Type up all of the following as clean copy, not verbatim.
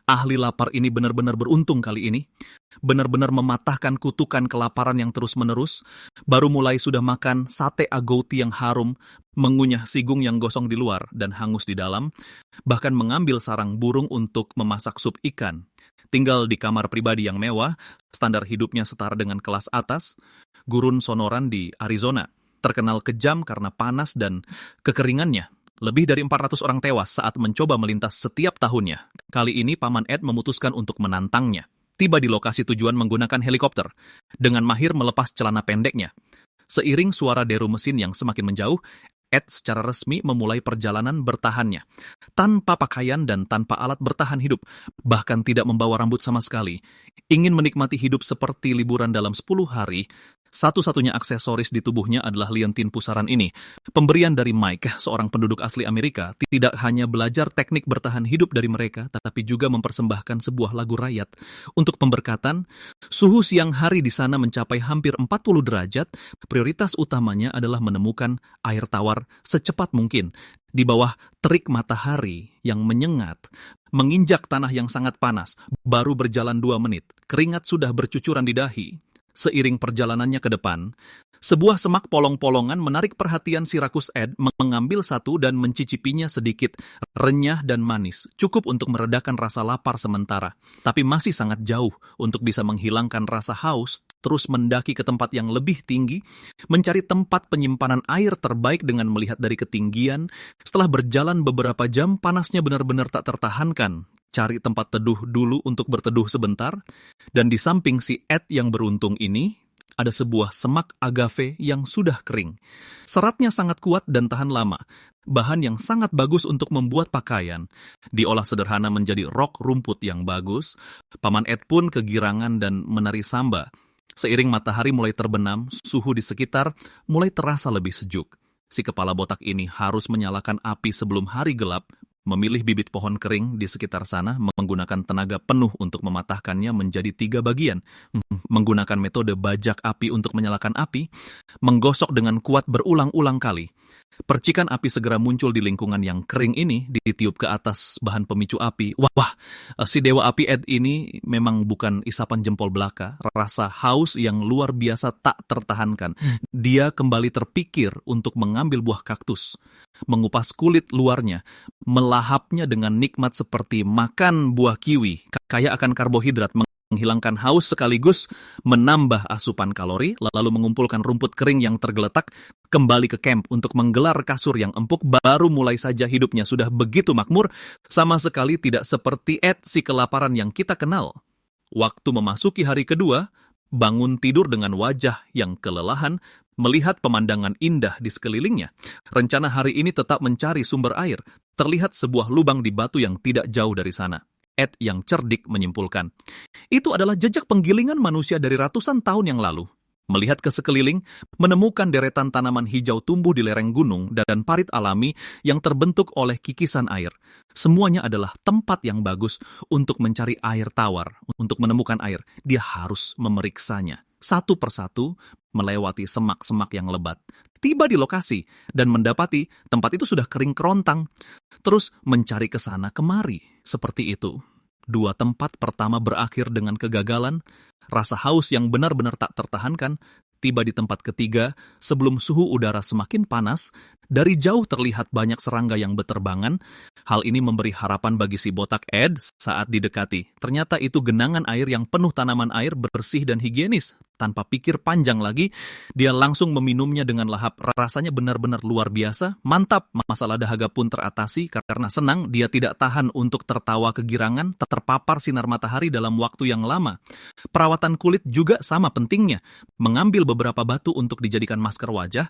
Ahli lapar ini benar-benar beruntung kali ini. Benar-benar mematahkan kutukan kelaparan yang terus-menerus. Baru mulai sudah makan sate agouti yang harum, mengunyah sigung yang gosong di luar dan hangus di dalam, bahkan mengambil sarang burung untuk memasak sup ikan. Tinggal di kamar pribadi yang mewah, standar hidupnya setara dengan kelas atas. Gurun Sonoran di Arizona, terkenal kejam karena panas dan kekeringannya. Lebih dari 400 orang tewas saat mencoba melintas setiap tahunnya. Kali ini Paman Ed memutuskan untuk menantangnya. Tiba di lokasi tujuan menggunakan helikopter, dengan mahir melepas celana pendeknya. Seiring suara deru mesin yang semakin menjauh, Ed secara resmi memulai perjalanan bertahannya. Tanpa pakaian dan tanpa alat bertahan hidup, bahkan tidak membawa rambut sama sekali. Ingin menikmati hidup seperti liburan dalam 10 hari, satu-satunya aksesoris di tubuhnya adalah lientin pusaran ini. Pemberian dari Mike, seorang penduduk asli Amerika, tidak hanya belajar teknik bertahan hidup dari mereka, tetapi juga mempersembahkan sebuah lagu rakyat. Untuk pemberkatan, suhu siang hari di sana mencapai hampir 40 derajat, prioritas utamanya adalah menemukan air tawar secepat mungkin. Di bawah terik matahari yang menyengat, menginjak tanah yang sangat panas, baru berjalan 2 menit, keringat sudah bercucuran di dahi. Seiring perjalanannya ke depan, sebuah semak polong-polongan menarik perhatian si rakus Ed, mengambil satu dan mencicipinya sedikit, renyah dan manis, cukup untuk meredakan rasa lapar sementara, tapi masih sangat jauh untuk bisa menghilangkan rasa haus, terus mendaki ke tempat yang lebih tinggi, mencari tempat penyimpanan air terbaik dengan melihat dari ketinggian. Setelah berjalan beberapa jam, panasnya benar-benar tak tertahankan. Cari tempat teduh dulu untuk berteduh sebentar, dan di samping si Ed yang beruntung ini, ada sebuah semak agave yang sudah kering. Seratnya sangat kuat dan tahan lama, bahan yang sangat bagus untuk membuat pakaian. Diolah sederhana menjadi rok rumput yang bagus, Paman Ed pun kegirangan dan menari samba. Seiring matahari mulai terbenam, suhu di sekitar mulai terasa lebih sejuk. Si kepala botak ini harus menyalakan api sebelum hari gelap, memilih bibit pohon kering di sekitar sana, menggunakan tenaga penuh untuk mematahkannya menjadi 3 bagian, menggunakan metode bajak api untuk menyalakan api, menggosok dengan kuat berulang-ulang kali. Percikan api segera muncul di lingkungan yang kering ini, ditiup ke atas bahan pemicu api. Wah, si Dewa Api Ed ini memang bukan isapan jempol belaka. Rasa haus yang luar biasa tak tertahankan. Dia kembali terpikir untuk mengambil buah kaktus, mengupas kulit luarnya, melahapnya dengan nikmat seperti makan buah kiwi, kaya akan karbohidrat, menghilangkan haus sekaligus menambah asupan kalori, lalu mengumpulkan rumput kering yang tergeletak, kembali ke camp untuk menggelar kasur yang empuk. Baru mulai saja hidupnya sudah begitu makmur, sama sekali tidak seperti Ed si kelaparan yang kita kenal. Waktu memasuki hari kedua, bangun tidur dengan wajah yang kelelahan, melihat pemandangan indah di sekelilingnya. Rencana hari ini tetap mencari sumber air. Terlihat sebuah lubang di batu yang tidak jauh dari sana. Ed yang cerdik menyimpulkan, itu adalah jejak penggilingan manusia dari ratusan tahun yang lalu. Melihat ke sekeliling, menemukan deretan tanaman hijau tumbuh di lereng gunung dan parit alami yang terbentuk oleh kikisan air. Semuanya adalah tempat yang bagus untuk mencari air tawar. Untuk menemukan air, dia harus memeriksanya. Satu persatu melewati semak-semak yang lebat. Tiba di lokasi dan mendapati tempat itu sudah kering kerontang. Terus mencari ke sana kemari. Seperti itu. 2 tempat pertama berakhir dengan kegagalan. Rasa haus yang benar-benar tak tertahankan. Tiba di tempat ketiga, sebelum suhu udara semakin panas, dari jauh terlihat banyak serangga yang beterbangan. Hal ini memberi harapan bagi si botak Ed saat didekati. Ternyata itu genangan air yang penuh tanaman air, bersih dan higienis. Tanpa pikir panjang lagi, dia langsung meminumnya dengan lahap. Rasanya benar-benar luar biasa. Mantap, masalah dahaga pun teratasi karena senang. Dia tidak tahan untuk tertawa kegirangan, terpapar sinar matahari dalam waktu yang lama. Perawatan kulit juga sama pentingnya. Mengambil beberapa batu untuk dijadikan masker wajah,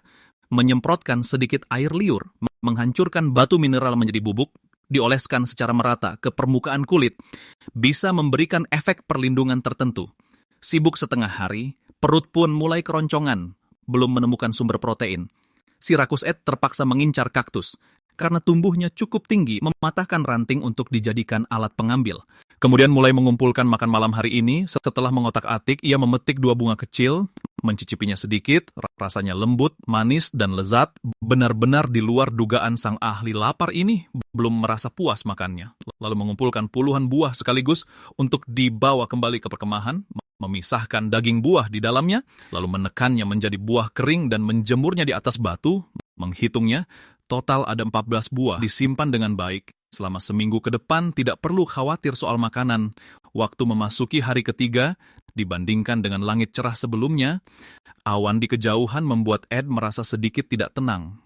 menyemprotkan sedikit air liur, menghancurkan batu mineral menjadi bubuk, dioleskan secara merata ke permukaan kulit, bisa memberikan efek perlindungan tertentu. Sibuk setengah hari, perut pun mulai keroncongan, belum menemukan sumber protein. Si rakus Ed terpaksa mengincar kaktus, karena tumbuhnya cukup tinggi, mematahkan ranting untuk dijadikan alat pengambil. Kemudian mulai mengumpulkan makan malam hari ini. Setelah mengotak-atik, ia memetik 2 bunga kecil, mencicipinya sedikit, rasanya lembut, manis, dan lezat. Benar-benar di luar dugaan sang ahli lapar ini belum merasa puas makannya. Lalu mengumpulkan puluhan buah sekaligus untuk dibawa kembali ke perkemahan, memisahkan daging buah di dalamnya, lalu menekannya menjadi buah kering dan menjemurnya di atas batu. Menghitungnya, total ada 14 buah disimpan dengan baik. Selama seminggu ke depan tidak perlu khawatir soal makanan. Waktu memasuki hari ketiga, dibandingkan dengan langit cerah sebelumnya, awan di kejauhan membuat Ed merasa sedikit tidak tenang.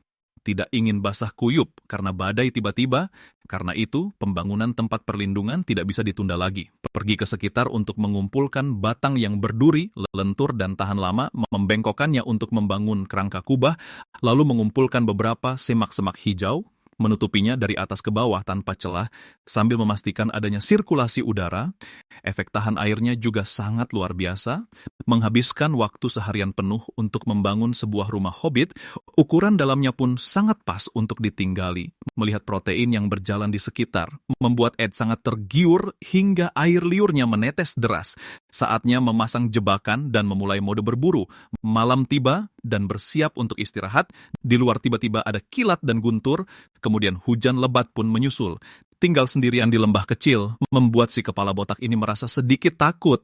Tidak ingin basah kuyup karena badai tiba-tiba, karena itu pembangunan tempat perlindungan tidak bisa ditunda lagi. Pergi ke sekitar untuk mengumpulkan batang yang berduri, lentur dan tahan lama, membengkokkannya untuk membangun kerangka kubah, lalu mengumpulkan beberapa semak-semak hijau, menutupinya dari atas ke bawah tanpa celah, sambil memastikan adanya sirkulasi udara. Efek tahan airnya juga sangat luar biasa, menghabiskan waktu seharian penuh untuk membangun sebuah rumah hobbit. Ukuran dalamnya pun sangat pas untuk ditinggali. Melihat protein yang berjalan di sekitar, membuat Ed sangat tergiur hingga air liurnya menetes deras. Saatnya memasang jebakan dan memulai mode berburu. Malam tiba dan bersiap untuk istirahat. Di luar tiba-tiba ada kilat dan guntur, kemudian hujan lebat pun menyusul. Tinggal sendirian di lembah kecil, membuat si kepala botak ini merasa sedikit takut.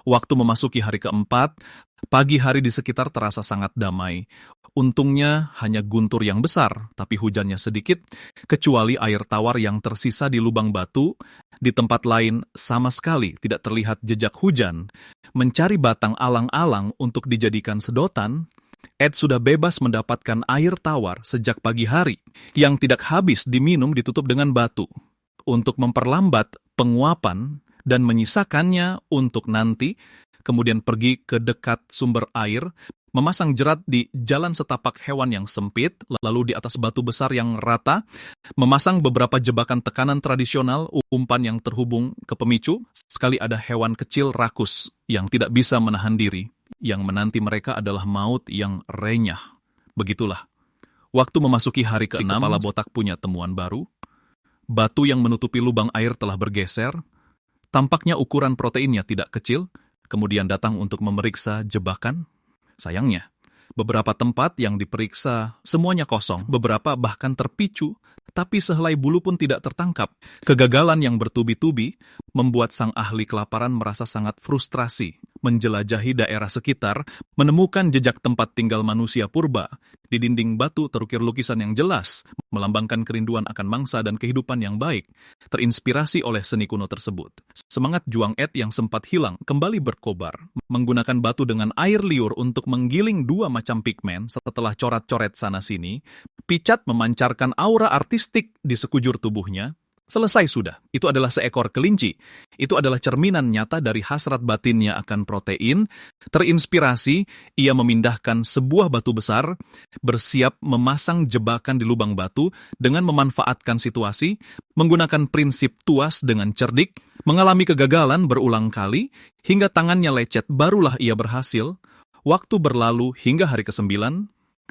Waktu memasuki hari keempat, pagi hari di sekitar terasa sangat damai. Untungnya hanya guntur yang besar, tapi hujannya sedikit, kecuali air tawar yang tersisa di lubang batu. Di tempat lain sama sekali tidak terlihat jejak hujan. Mencari batang alang-alang untuk dijadikan sedotan, Ed sudah bebas mendapatkan air tawar sejak pagi hari, yang tidak habis diminum ditutup dengan batu. Untuk memperlambat penguapan dan menyisakannya untuk nanti, kemudian pergi ke dekat sumber air, memasang jerat di jalan setapak hewan yang sempit, lalu di atas batu besar yang rata, memasang beberapa jebakan tekanan tradisional, umpan yang terhubung ke pemicu, sekali ada hewan kecil rakus yang tidak bisa menahan diri. Yang menanti mereka adalah maut yang renyah. Begitulah. Waktu memasuki hari ke-6, si kepala botak punya temuan baru. Batu yang menutupi lubang air telah bergeser. Tampaknya ukuran proteinnya tidak kecil. Kemudian datang untuk memeriksa jebakan. Sayangnya, beberapa tempat yang diperiksa semuanya kosong. Beberapa bahkan terpicu, tapi sehelai bulu pun tidak tertangkap. Kegagalan yang bertubi-tubi membuat sang ahli kelaparan merasa sangat frustrasi. Menjelajahi daerah sekitar, menemukan jejak tempat tinggal manusia purba. Di dinding batu terukir lukisan yang jelas, melambangkan kerinduan akan mangsa dan kehidupan yang baik. Terinspirasi oleh seni kuno tersebut, semangat juang Ed yang sempat hilang kembali berkobar. Menggunakan batu dengan air liur untuk menggiling 2 macam pigmen setelah coret-coret sana-sini, Picat memancarkan aura artistik di sekujur tubuhnya. Selesai sudah. Itu adalah seekor kelinci. Itu adalah cerminan nyata dari hasrat batinnya akan protein. Terinspirasi, ia memindahkan sebuah batu besar, bersiap memasang jebakan di lubang batu dengan memanfaatkan situasi, menggunakan prinsip tuas dengan cerdik, mengalami kegagalan berulang kali, hingga tangannya lecet barulah ia berhasil. Waktu berlalu hingga hari ke-9,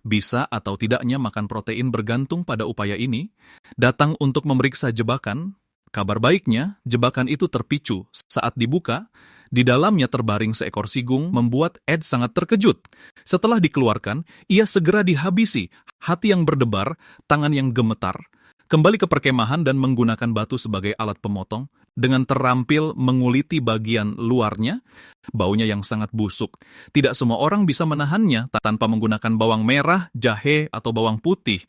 bisa atau tidaknya makan protein bergantung pada upaya ini. Datang untuk memeriksa jebakan. Kabar baiknya, jebakan itu terpicu. Saat dibuka, di dalamnya terbaring seekor sigung, membuat Ed sangat terkejut. Setelah dikeluarkan, ia segera dihabisi. Hati yang berdebar, tangan yang gemetar. Kembali ke perkemahan dan menggunakan batu sebagai alat pemotong. Dengan terampil menguliti bagian luarnya, baunya yang sangat busuk. Tidak semua orang bisa menahannya tanpa menggunakan bawang merah, jahe, atau bawang putih.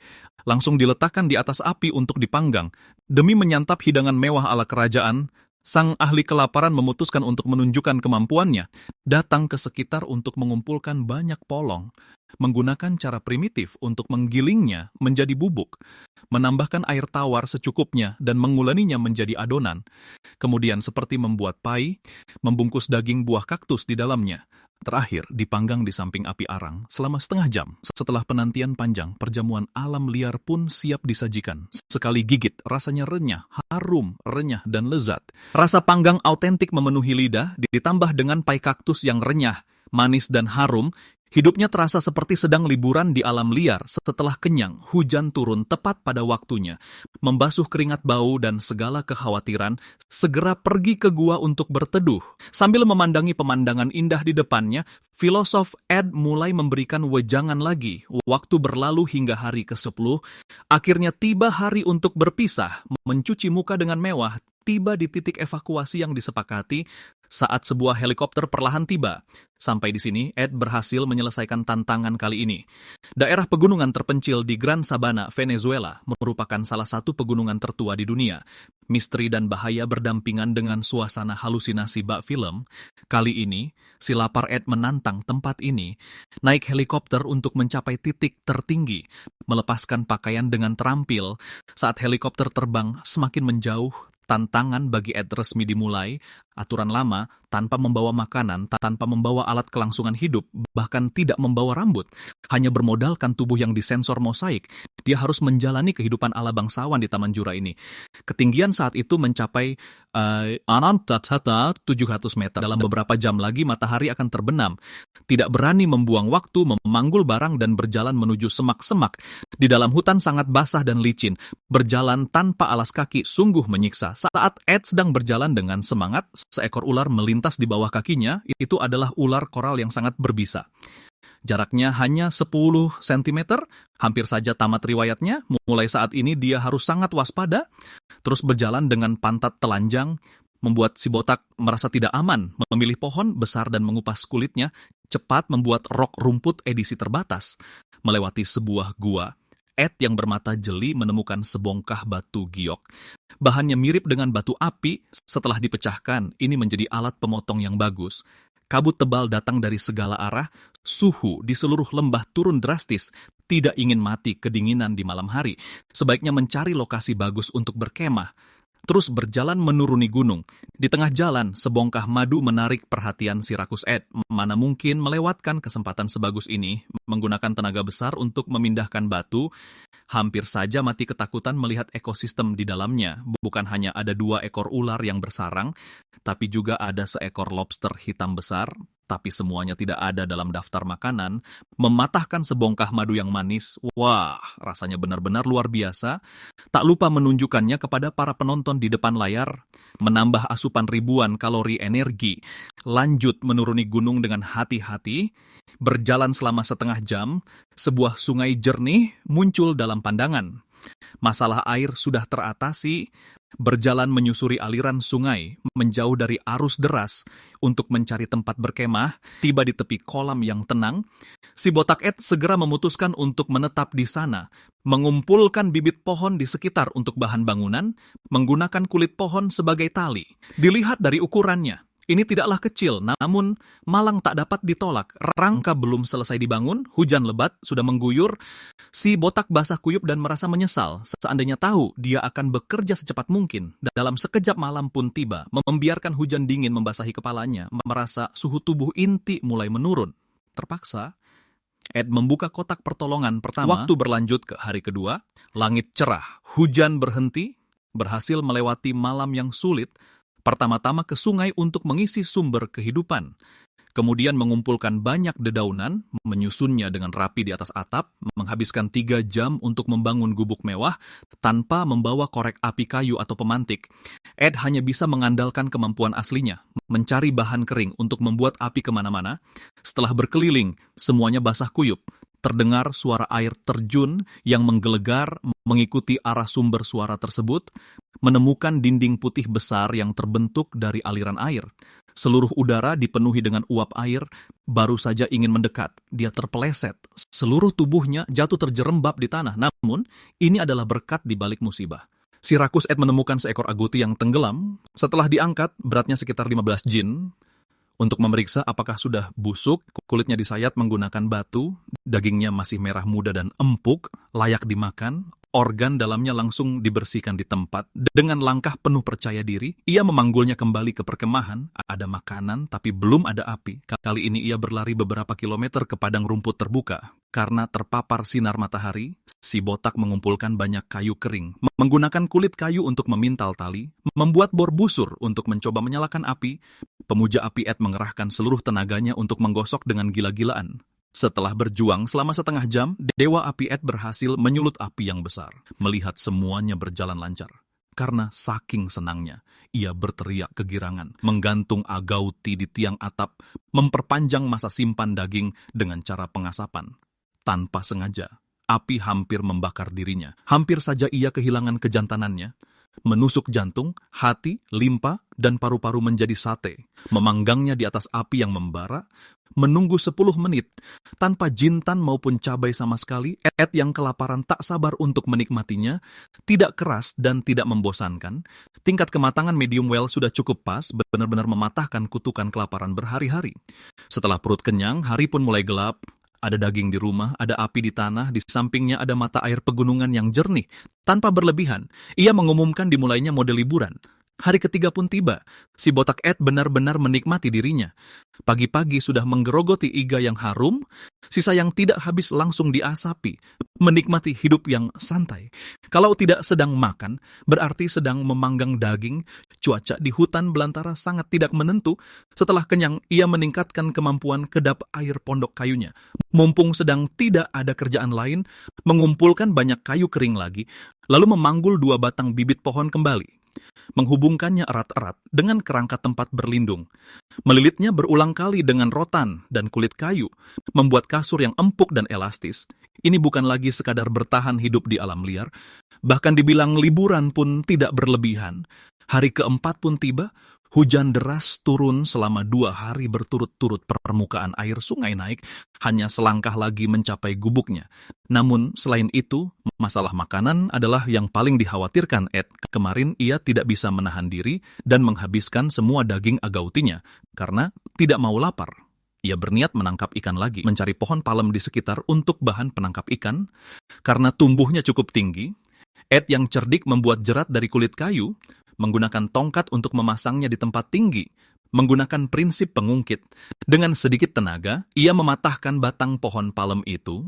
Langsung diletakkan di atas api untuk dipanggang. Demi menyantap hidangan mewah ala kerajaan, sang ahli kelaparan memutuskan untuk menunjukkan kemampuannya. Datang ke sekitar untuk mengumpulkan banyak polong. Menggunakan cara primitif untuk menggilingnya menjadi bubuk. Menambahkan air tawar secukupnya dan menguleninya menjadi adonan. Kemudian seperti membuat pai, membungkus daging buah kaktus di dalamnya. Terakhir, dipanggang di samping api arang selama setengah jam. Setelah penantian panjang, perjamuan alam liar pun siap disajikan. Sekali gigit, rasanya renyah, harum, renyah, dan lezat. Rasa panggang autentik memenuhi lidah, ditambah dengan pai kaktus yang renyah, manis dan harum, hidupnya terasa seperti sedang liburan di alam liar. Setelah kenyang, hujan turun tepat pada waktunya. Membasuh keringat bau dan segala kekhawatiran, segera pergi ke gua untuk berteduh. Sambil memandangi pemandangan indah di depannya, filosof Ed mulai memberikan wejangan lagi. Waktu berlalu hingga hari ke-10. Akhirnya tiba hari untuk berpisah, mencuci muka dengan mewah. Tiba di titik evakuasi yang disepakati saat sebuah helikopter perlahan tiba. Sampai di sini, Ed berhasil menyelesaikan tantangan kali ini. Daerah pegunungan terpencil di Gran Sabana, Venezuela, merupakan salah satu pegunungan tertua di dunia. Misteri dan bahaya berdampingan dengan suasana halusinasi bak film. Kali ini, si lapar Ed menantang tempat ini, naik helikopter untuk mencapai titik tertinggi, melepaskan pakaian dengan terampil. Saat helikopter terbang semakin menjauh, tantangan bagi Ed resmi dimulai. Aturan lama, tanpa membawa makanan, tanpa membawa alat kelangsungan hidup, bahkan tidak membawa rambut, hanya bermodalkan tubuh yang disensor mosaik, dia harus menjalani kehidupan ala bangsawan di Taman Jura ini. Ketinggian saat itu mencapai 700 meter. Dalam beberapa jam lagi matahari akan terbenam. Tidak berani membuang waktu, memanggul barang dan berjalan menuju semak-semak. Di dalam hutan sangat basah dan licin, berjalan tanpa alas kaki sungguh menyiksa. Saat Ed sedang berjalan dengan semangat, seekor ular melintas di bawah kakinya. Itu adalah ular koral yang sangat berbisa. Jaraknya hanya 10 cm, hampir saja tamat riwayatnya. Mulai saat ini dia harus sangat waspada, terus berjalan dengan pantat telanjang, membuat si botak merasa tidak aman, memilih pohon besar dan mengupas kulitnya, cepat membuat rok rumput edisi terbatas. Melewati sebuah gua, Ed yang bermata jeli menemukan sebongkah batu giok. Bahannya mirip dengan batu api. Setelah dipecahkan, ini menjadi alat pemotong yang bagus. Kabut tebal datang dari segala arah, suhu di seluruh lembah turun drastis. Tidak ingin mati kedinginan di malam hari, sebaiknya mencari lokasi bagus untuk berkemah. Terus berjalan menuruni gunung. Di tengah jalan, sebongkah madu menarik perhatian si rakus Ed. Mana mungkin melewatkan kesempatan sebagus ini, menggunakan tenaga besar untuk memindahkan batu. Hampir saja mati ketakutan melihat ekosistem di dalamnya. Bukan hanya ada 2 ekor ular yang bersarang, tapi juga ada seekor lobster hitam besar. Tapi semuanya tidak ada dalam daftar makanan. Mematahkan sebongkah madu yang manis, wah, rasanya benar-benar luar biasa. Tak lupa menunjukkannya kepada para penonton di depan layar, menambah asupan ribuan kalori energi. Lanjut menuruni gunung dengan hati-hati, berjalan selama setengah jam, sebuah sungai jernih muncul dalam pandangan. Masalah air sudah teratasi. Berjalan menyusuri aliran sungai, menjauh dari arus deras, untuk mencari tempat berkemah. Tiba di tepi kolam yang tenang, si botak Ed segera memutuskan untuk menetap di sana, mengumpulkan bibit pohon di sekitar untuk bahan bangunan, menggunakan kulit pohon sebagai tali. Dilihat dari ukurannya, ini tidaklah kecil, namun malang tak dapat ditolak. Rangka belum selesai dibangun, hujan lebat sudah mengguyur. Si botak basah kuyup dan merasa menyesal. Seandainya tahu, dia akan bekerja secepat mungkin. Dalam sekejap malam pun tiba, membiarkan hujan dingin membasahi kepalanya. Merasa suhu tubuh inti mulai menurun. Terpaksa, Ed membuka kotak pertolongan pertama. Waktu berlanjut ke hari kedua, langit cerah, hujan berhenti, berhasil melewati malam yang sulit. Pertama-tama ke sungai untuk mengisi sumber kehidupan. Kemudian mengumpulkan banyak dedaunan, menyusunnya dengan rapi di atas atap, menghabiskan 3 jam untuk membangun gubuk mewah tanpa membawa korek api kayu atau pemantik. Ed hanya bisa mengandalkan kemampuan aslinya, mencari bahan kering untuk membuat api kemana-mana. Setelah berkeliling, semuanya basah kuyup. Terdengar suara air terjun yang menggelegar mengikuti arah sumber suara tersebut, menemukan dinding putih besar yang terbentuk dari aliran air. Seluruh udara dipenuhi dengan uap air, baru saja ingin mendekat, dia terpeleset. Seluruh tubuhnya jatuh terjerembab di tanah, namun ini adalah berkat di balik musibah. Si rakus Ed menemukan seekor agouti yang tenggelam. Setelah diangkat, beratnya sekitar 15 jin. Untuk memeriksa apakah sudah busuk, kulitnya disayat menggunakan batu, dagingnya masih merah muda dan empuk, layak dimakan. Organ dalamnya langsung dibersihkan di tempat. Dengan langkah penuh percaya diri, ia memanggulnya kembali ke perkemahan. Ada makanan, tapi belum ada api. Kali ini ia berlari beberapa kilometer ke padang rumput terbuka. Karena terpapar sinar matahari, si botak mengumpulkan banyak kayu kering. Menggunakan kulit kayu untuk memintal tali, membuat bor busur untuk mencoba menyalakan api. Pemuja api Ed mengerahkan seluruh tenaganya untuk menggosok dengan gila-gilaan. Setelah berjuang selama setengah jam, Dewa Api Ed berhasil menyulut api yang besar. Melihat semuanya berjalan lancar. Karena saking senangnya, ia berteriak kegirangan, menggantung agauti di tiang atap, memperpanjang masa simpan daging dengan cara pengasapan. Tanpa sengaja, api hampir membakar dirinya. Hampir saja ia kehilangan kejantanannya. Menusuk jantung, hati, limpa, dan paru-paru menjadi sate. Memanggangnya di atas api yang membara, menunggu 10 menit, tanpa jintan maupun cabai sama sekali. Ed yang kelaparan tak sabar untuk menikmatinya, tidak keras dan tidak membosankan. Tingkat kematangan medium well sudah cukup pas, benar-benar mematahkan kutukan kelaparan berhari-hari. Setelah perut kenyang, hari pun mulai gelap. Ada daging di rumah, ada api di tanah, di sampingnya ada mata air pegunungan yang jernih. Tanpa berlebihan, ia mengumumkan dimulainya mode liburan. Hari ketiga pun tiba. Si botak Ed benar-benar menikmati dirinya. Pagi-pagi sudah menggerogoti iga yang harum, sisa yang tidak habis langsung diasapi, menikmati hidup yang santai. Kalau tidak sedang makan, berarti sedang memanggang daging. Cuaca di hutan belantara sangat tidak menentu. Setelah kenyang, ia meningkatkan kemampuan kedap air pondok kayunya. Mumpung sedang tidak ada kerjaan lain, mengumpulkan banyak kayu kering lagi, lalu memanggul 2 batang bibit pohon kembali. Menghubungkannya erat-erat dengan kerangka tempat berlindung. Melilitnya berulang kali dengan rotan dan kulit kayu, membuat kasur yang empuk dan elastis. Ini bukan lagi sekadar bertahan hidup di alam liar, bahkan dibilang liburan pun tidak berlebihan. Hari keempat pun tiba, hujan deras turun selama 2 hari berturut-turut. Permukaan air sungai naik, hanya selangkah lagi mencapai gubuknya. Namun selain itu, masalah makanan adalah yang paling dikhawatirkan Ed. Kemarin ia tidak bisa menahan diri dan menghabiskan semua daging agautinya, karena tidak mau lapar. Ia berniat menangkap ikan lagi, mencari pohon palem di sekitar untuk bahan penangkap ikan. Karena tumbuhnya cukup tinggi, Ed yang cerdik membuat jerat dari kulit kayu, menggunakan tongkat untuk memasangnya di tempat tinggi, menggunakan prinsip pengungkit. Dengan sedikit tenaga, ia mematahkan batang pohon palem itu.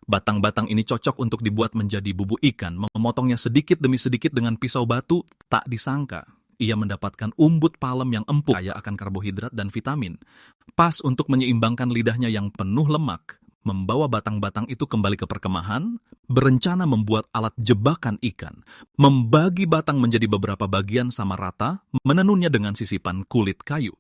Batang-batang ini cocok untuk dibuat menjadi bubuk ikan. Memotongnya sedikit demi sedikit dengan pisau batu, tak disangka ia mendapatkan umbut palem yang empuk, kaya akan karbohidrat dan vitamin. Pas untuk menyeimbangkan lidahnya yang penuh lemak. Membawa batang-batang itu kembali ke perkemahan, berencana membuat alat jebakan ikan, membagi batang menjadi beberapa bagian sama rata, menenunnya dengan sisipan kulit kayu.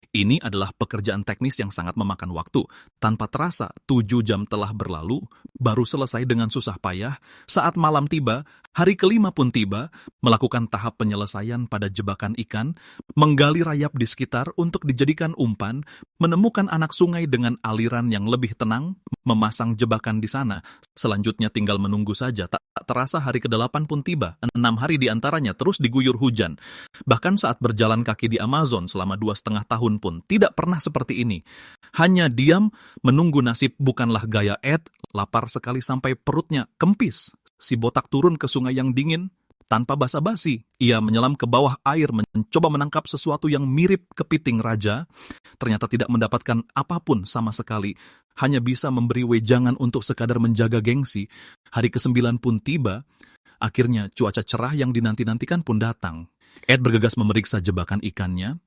Ini adalah pekerjaan teknis yang sangat memakan waktu. Tanpa terasa, 7 jam telah berlalu, baru selesai dengan susah payah. Saat malam tiba, hari kelima pun tiba, melakukan tahap penyelesaian pada jebakan ikan, menggali rayap di sekitar untuk dijadikan umpan, menemukan anak sungai dengan aliran yang lebih tenang, memasang jebakan di sana. Selanjutnya tinggal menunggu saja. Tak terasa hari ke-8 pun tiba. 6 hari diantaranya terus diguyur hujan. Bahkan saat berjalan kaki di Amazon selama 2,5 tahun pun tidak pernah seperti ini. Hanya diam, menunggu nasib bukanlah gaya Ed. Lapar sekali sampai perutnya kempis. Si botak turun ke sungai yang dingin. Tanpa basa-basi, ia menyelam ke bawah air mencoba menangkap sesuatu yang mirip kepiting raja. Ternyata tidak mendapatkan apapun sama sekali. Hanya bisa memberi wejangan untuk sekadar menjaga gengsi. Hari ke-9 pun tiba. Akhirnya cuaca cerah yang dinanti-nantikan pun datang. Ed bergegas memeriksa jebakan ikannya.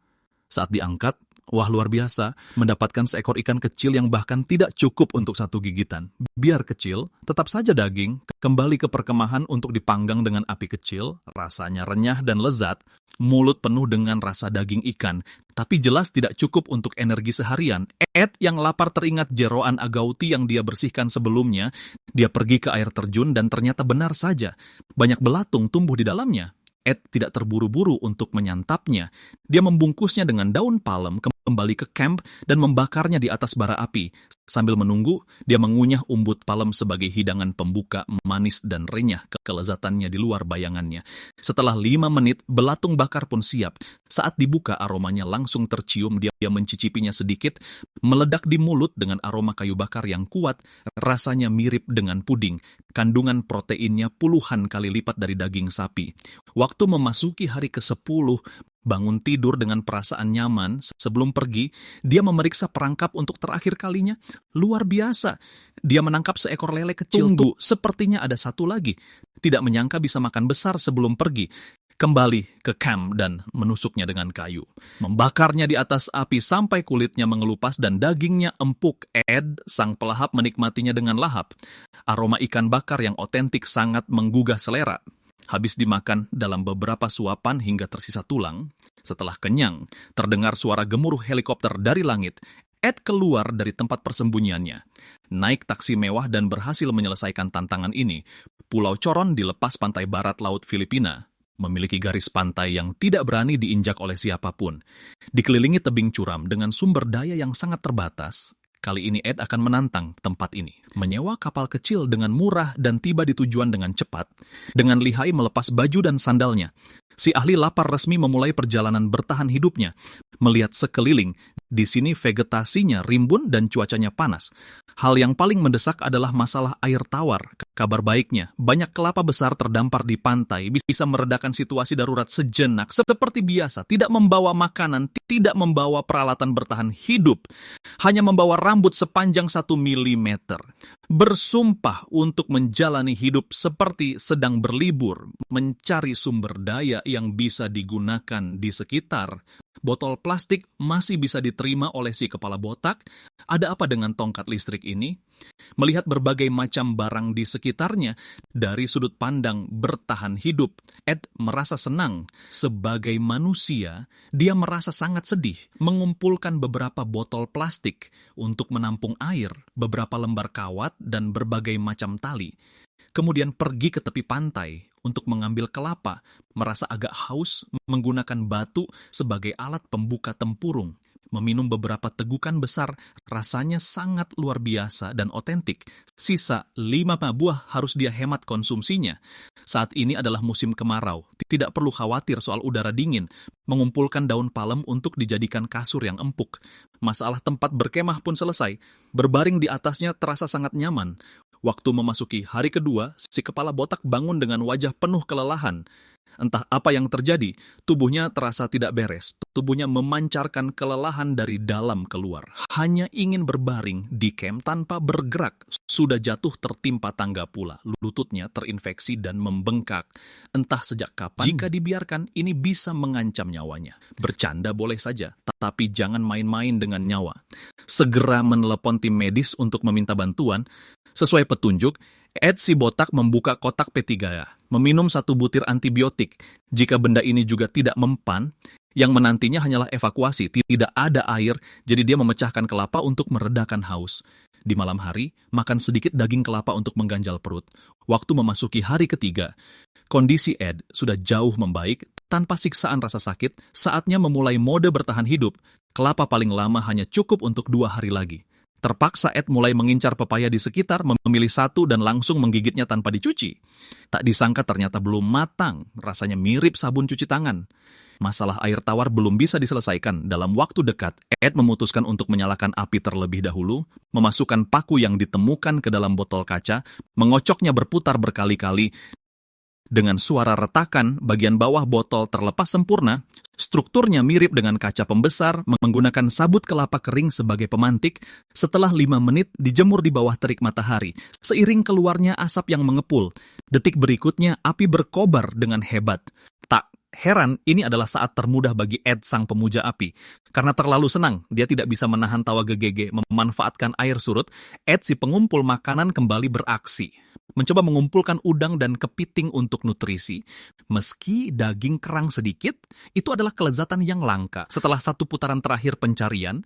Saat diangkat, wah luar biasa, mendapatkan seekor ikan kecil yang bahkan tidak cukup untuk 1 gigitan. Biar kecil, tetap saja daging, kembali ke perkemahan untuk dipanggang dengan api kecil, rasanya renyah dan lezat, mulut penuh dengan rasa daging ikan, tapi jelas tidak cukup untuk energi seharian. Ed yang lapar teringat jeroan agauti yang dia bersihkan sebelumnya, dia pergi ke air terjun dan ternyata benar saja, banyak belatung tumbuh di dalamnya. Ed tidak terburu-buru untuk menyantapnya. Dia membungkusnya dengan daun palem, kembali ke camp dan membakarnya di atas bara api. Sambil menunggu, dia mengunyah umbut palem sebagai hidangan pembuka manis dan renyah kelezatannya di luar bayangannya. Setelah 5 menit, belatung bakar pun siap. Saat dibuka, aromanya langsung tercium. Dia mencicipinya sedikit, meledak di mulut dengan aroma kayu bakar yang kuat. Rasanya mirip dengan puding. Kandungan proteinnya puluhan kali lipat dari daging sapi. Waktu memasuki hari ke-10, bangun tidur dengan perasaan nyaman, sebelum pergi, dia memeriksa perangkap untuk terakhir kalinya. Luar biasa. Dia menangkap seekor lele kecil. Tunggu, sepertinya ada satu lagi. Tidak menyangka bisa makan besar sebelum pergi. Kembali ke camp dan menusuknya dengan kayu. Membakarnya di atas api sampai kulitnya mengelupas dan dagingnya empuk. Ed, sang pelahap, menikmatinya dengan lahap. Aroma ikan bakar yang otentik sangat menggugah selera. Habis dimakan dalam beberapa suapan hingga tersisa tulang, setelah kenyang, terdengar suara gemuruh helikopter dari langit. Ed keluar dari tempat persembunyiannya, naik taksi mewah dan berhasil menyelesaikan tantangan ini. Pulau Coron di lepas pantai barat laut Filipina memiliki garis pantai yang tidak berani diinjak oleh siapapun. Dikelilingi tebing curam dengan sumber daya yang sangat terbatas, kali ini Ed akan menantang tempat ini. Menyewa kapal kecil dengan murah dan tiba di tujuan dengan cepat. Dengan lihai melepas baju dan sandalnya, si ahli lapar resmi memulai perjalanan bertahan hidupnya. Melihat sekeliling, di sini vegetasinya rimbun dan cuacanya panas. Hal yang paling mendesak adalah masalah air tawar. Kabar baiknya, banyak kelapa besar terdampar di pantai bisa meredakan situasi darurat sejenak. Seperti biasa, tidak membawa makanan, tidak membawa peralatan bertahan hidup, hanya membawa rambut sepanjang 1 milimeter. Bersumpah untuk menjalani hidup seperti sedang berlibur, mencari sumber daya yang bisa digunakan di sekitar. Botol plastik masih bisa diterima oleh si kepala botak. Ada apa dengan tongkat listrik ini? Melihat berbagai macam barang di sekitarnya, dari sudut pandang bertahan hidup, Ed merasa senang. Sebagai manusia, dia merasa sangat sedih mengumpulkan beberapa botol plastik untuk menampung air, beberapa lembar kawat, dan berbagai macam tali. Kemudian pergi ke tepi pantai untuk mengambil kelapa, merasa agak haus, menggunakan batu sebagai alat pembuka tempurung. Meminum beberapa tegukan besar, rasanya sangat luar biasa dan otentik. Sisa 5 buah harus dia hemat konsumsinya. Saat ini adalah musim kemarau, tidak perlu khawatir soal udara dingin. Mengumpulkan daun palem untuk dijadikan kasur yang empuk. Masalah tempat berkemah pun selesai. Berbaring di atasnya terasa sangat nyaman. Waktu memasuki hari kedua, si kepala botak bangun dengan wajah penuh kelelahan. Entah apa yang terjadi, tubuhnya terasa tidak beres. Tubuhnya memancarkan kelelahan dari dalam keluar. Hanya ingin berbaring di camp tanpa bergerak. Sudah jatuh tertimpa tangga pula. Lututnya terinfeksi dan membengkak. Entah sejak kapan, jika dibiarkan, ini bisa mengancam nyawanya. Bercanda boleh saja, tapi jangan main-main dengan nyawa. Segera menelepon tim medis untuk meminta bantuan. Sesuai petunjuk, Ed si botak membuka kotak P3, meminum 1 butir antibiotik. Jika benda ini juga tidak mempan, yang menantinya hanyalah evakuasi, tidak ada air, jadi dia memecahkan kelapa untuk meredakan haus. Di malam hari, makan sedikit daging kelapa untuk mengganjal perut. Waktu memasuki hari ketiga, kondisi Ed sudah jauh membaik, tanpa siksaan rasa sakit, saatnya memulai mode bertahan hidup. Kelapa paling lama hanya cukup untuk 2 hari lagi. Terpaksa Ed mulai mengincar pepaya di sekitar, memilih 1 dan langsung menggigitnya tanpa dicuci. Tak disangka ternyata belum matang, rasanya mirip sabun cuci tangan. Masalah air tawar belum bisa diselesaikan. Dalam waktu dekat, Ed memutuskan untuk menyalakan api terlebih dahulu, memasukkan paku yang ditemukan ke dalam botol kaca, mengocoknya berputar berkali-kali. Dengan suara retakan, bagian bawah botol terlepas sempurna. Strukturnya mirip dengan kaca pembesar, menggunakan sabut kelapa kering sebagai pemantik. Setelah 5 menit, dijemur di bawah terik matahari. Seiring keluarnya asap yang mengepul, detik berikutnya api berkobar dengan hebat. Tak heran, ini adalah saat termudah bagi Ed sang pemuja api. Karena terlalu senang, dia tidak bisa menahan tawa gegege. Memanfaatkan air surut, Ed si pengumpul makanan kembali beraksi. Mencoba mengumpulkan udang dan kepiting untuk nutrisi. Meski daging kerang sedikit, itu adalah kelezatan yang langka. Setelah 1 putaran terakhir pencarian,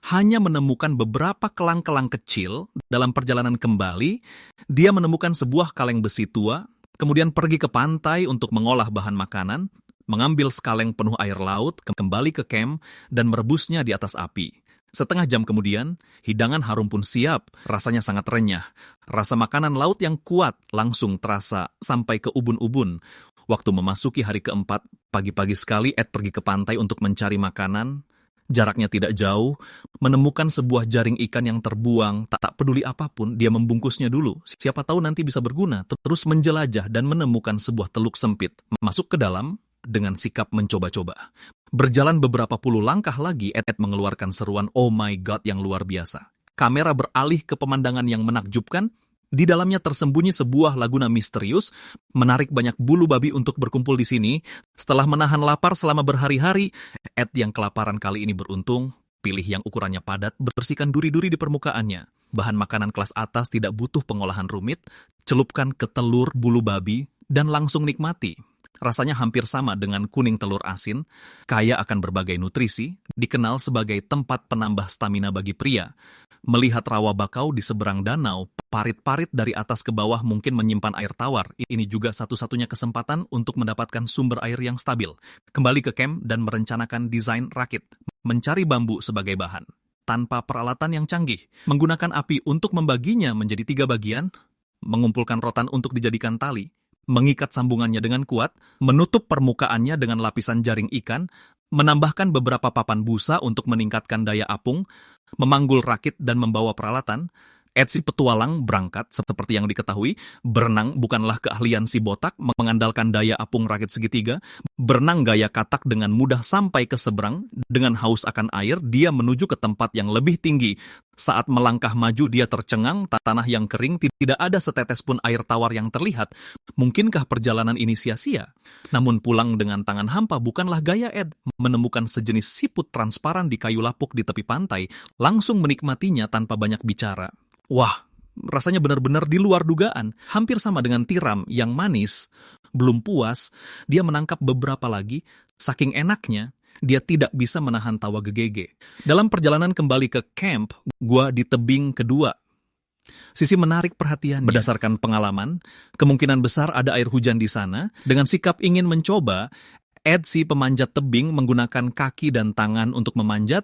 hanya menemukan beberapa kelang-kelang kecil. Dalam perjalanan kembali, dia menemukan sebuah kaleng besi tua, kemudian pergi ke pantai untuk mengolah bahan makanan, mengambil sekaleng penuh air laut, kembali ke camp, dan merebusnya di atas api. Setengah jam kemudian, hidangan harum pun siap, rasanya sangat renyah. Rasa makanan laut yang kuat langsung terasa sampai ke ubun-ubun. Waktu memasuki hari keempat, pagi-pagi sekali Ed pergi ke pantai untuk mencari makanan. Jaraknya tidak jauh, menemukan sebuah jaring ikan yang terbuang, tak peduli apapun, dia membungkusnya dulu. Siapa tahu nanti bisa berguna, terus menjelajah dan menemukan sebuah teluk sempit. Masuk ke dalam dengan sikap mencoba-coba. Berjalan beberapa puluh langkah lagi, Ed mengeluarkan seruan "Oh my God" yang luar biasa. Kamera beralih ke pemandangan yang menakjubkan. Di dalamnya tersembunyi sebuah laguna misterius, menarik banyak bulu babi untuk berkumpul di sini. Setelah menahan lapar selama berhari-hari, Ed yang kelaparan kali ini beruntung, pilih yang ukurannya padat, bersihkan duri-duri di permukaannya. Bahan makanan kelas atas tidak butuh pengolahan rumit, celupkan ke telur bulu babi, dan langsung nikmati. Rasanya hampir sama dengan kuning telur asin, kaya akan berbagai nutrisi, dikenal sebagai tempat penambah stamina bagi pria. Melihat rawa bakau di seberang danau, parit-parit dari atas ke bawah mungkin menyimpan air tawar. Ini juga satu-satunya kesempatan untuk mendapatkan sumber air yang stabil. Kembali ke camp dan merencanakan desain rakit, mencari bambu sebagai bahan. Tanpa peralatan yang canggih, menggunakan api untuk membaginya menjadi 3 bagian, mengumpulkan rotan untuk dijadikan tali, mengikat sambungannya dengan kuat, menutup permukaannya dengan lapisan jaring ikan, menambahkan beberapa papan busa untuk meningkatkan daya apung, memanggul rakit dan membawa peralatan. Ed si petualang berangkat, seperti yang diketahui, berenang bukanlah keahlian si botak, mengandalkan daya apung rakit segitiga, berenang gaya katak dengan mudah sampai ke seberang, dengan haus akan air, dia menuju ke tempat yang lebih tinggi. Saat melangkah maju, dia tercengang, tanah yang kering, tidak ada setetes pun air tawar yang terlihat. Mungkinkah perjalanan ini sia-sia? Namun pulang dengan tangan hampa bukanlah gaya Ed. Menemukan sejenis siput transparan di kayu lapuk di tepi pantai, langsung menikmatinya tanpa banyak bicara. Wah, rasanya benar-benar di luar dugaan. Hampir sama dengan tiram yang manis. Belum puas, dia menangkap beberapa lagi. Saking enaknya, dia tidak bisa menahan tawa gegege. Dalam perjalanan kembali ke camp, gua di tebing kedua. Sisi menarik perhatiannya. Berdasarkan pengalaman, kemungkinan besar ada air hujan di sana. Dengan sikap ingin mencoba, Ed si pemanjat tebing menggunakan kaki dan tangan untuk memanjat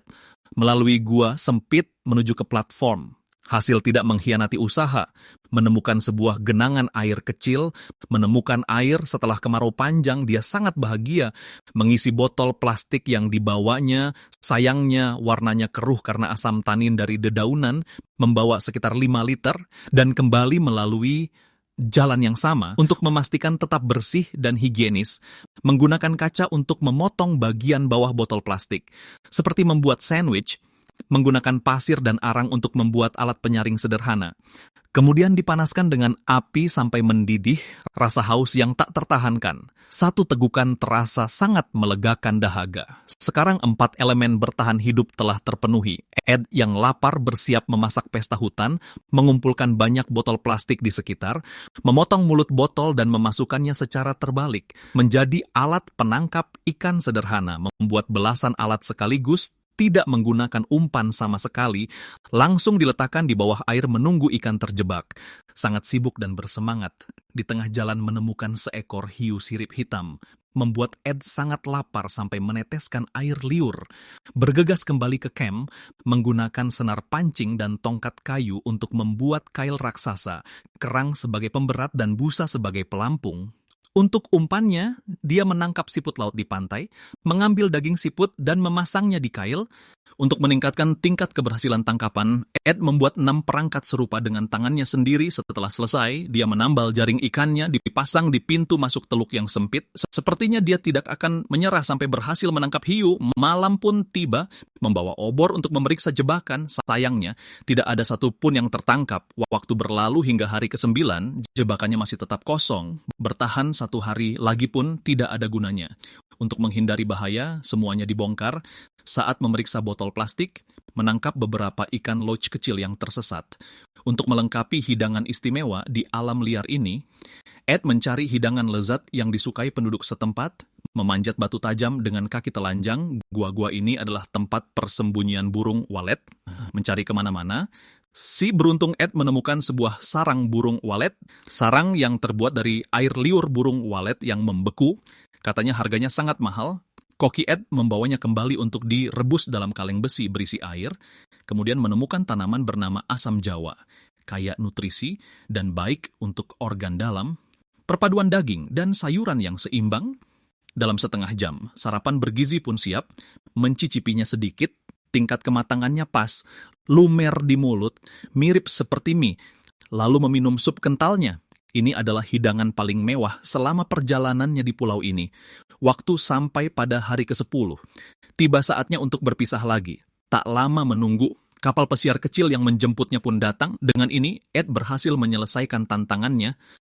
melalui gua sempit menuju ke platform. Hasil tidak mengkhianati usaha, menemukan sebuah genangan air kecil, menemukan air setelah kemarau panjang, dia sangat bahagia, mengisi botol plastik yang dibawanya, sayangnya warnanya keruh karena asam tanin dari dedaunan, membawa sekitar 5 liter, dan kembali melalui jalan yang sama untuk memastikan tetap bersih dan higienis, menggunakan kaca untuk memotong bagian bawah botol plastik, seperti membuat sandwich, menggunakan pasir dan arang untuk membuat alat penyaring sederhana. Kemudian dipanaskan dengan api sampai mendidih, rasa haus yang tak tertahankan. Satu tegukan terasa sangat melegakan dahaga. Sekarang 4 elemen bertahan hidup telah terpenuhi. Ed yang lapar bersiap memasak pesta hutan, mengumpulkan banyak botol plastik di sekitar, memotong mulut botol dan memasukkannya secara terbalik, menjadi alat penangkap ikan sederhana, membuat belasan alat sekaligus, tidak menggunakan umpan sama sekali, langsung diletakkan di bawah air menunggu ikan terjebak. Sangat sibuk dan bersemangat, di tengah jalan menemukan seekor hiu sirip hitam, membuat Ed sangat lapar sampai meneteskan air liur. Bergegas kembali ke camp, menggunakan senar pancing dan tongkat kayu untuk membuat kail raksasa, kerang sebagai pemberat dan busa sebagai pelampung. Untuk umpannya, dia menangkap siput laut di pantai, mengambil daging siput dan memasangnya di kail. Untuk meningkatkan tingkat keberhasilan tangkapan, Ed membuat 6 perangkat serupa dengan tangannya sendiri. Setelah selesai, dia menambal jaring ikannya, dipasang di pintu masuk teluk yang sempit. Sepertinya dia tidak akan menyerah sampai berhasil menangkap hiu. Malam pun tiba, membawa obor untuk memeriksa jebakan. Sayangnya, tidak ada satupun yang tertangkap. Waktu berlalu hingga hari ke-9, jebakannya masih tetap kosong. Bertahan 1 hari lagi pun tidak ada gunanya. Untuk menghindari bahaya, semuanya dibongkar. Saat memeriksa botol plastik, menangkap beberapa ikan loach kecil yang tersesat. Untuk melengkapi hidangan istimewa di alam liar ini, Ed mencari hidangan lezat yang disukai penduduk setempat, memanjat batu tajam dengan kaki telanjang. Gua-gua ini adalah tempat persembunyian burung walet. Mencari kemana-mana, si beruntung Ed menemukan sebuah sarang burung walet, sarang yang terbuat dari air liur burung walet yang membeku. Katanya harganya sangat mahal. Koki Ed membawanya kembali untuk direbus dalam kaleng besi berisi air, kemudian menemukan tanaman bernama asam jawa, kaya nutrisi dan baik untuk organ dalam, perpaduan daging dan sayuran yang seimbang. Dalam setengah jam, sarapan bergizi pun siap, mencicipinya sedikit, tingkat kematangannya pas, lumer di mulut, mirip seperti mie, lalu meminum sup kentalnya. Ini adalah hidangan paling mewah selama perjalanannya di pulau ini. Waktu sampai pada hari ke-10. Tiba saatnya untuk berpisah lagi. Tak lama menunggu, kapal pesiar kecil yang menjemputnya pun datang. Dengan ini, Ed berhasil menyelesaikan tantangannya.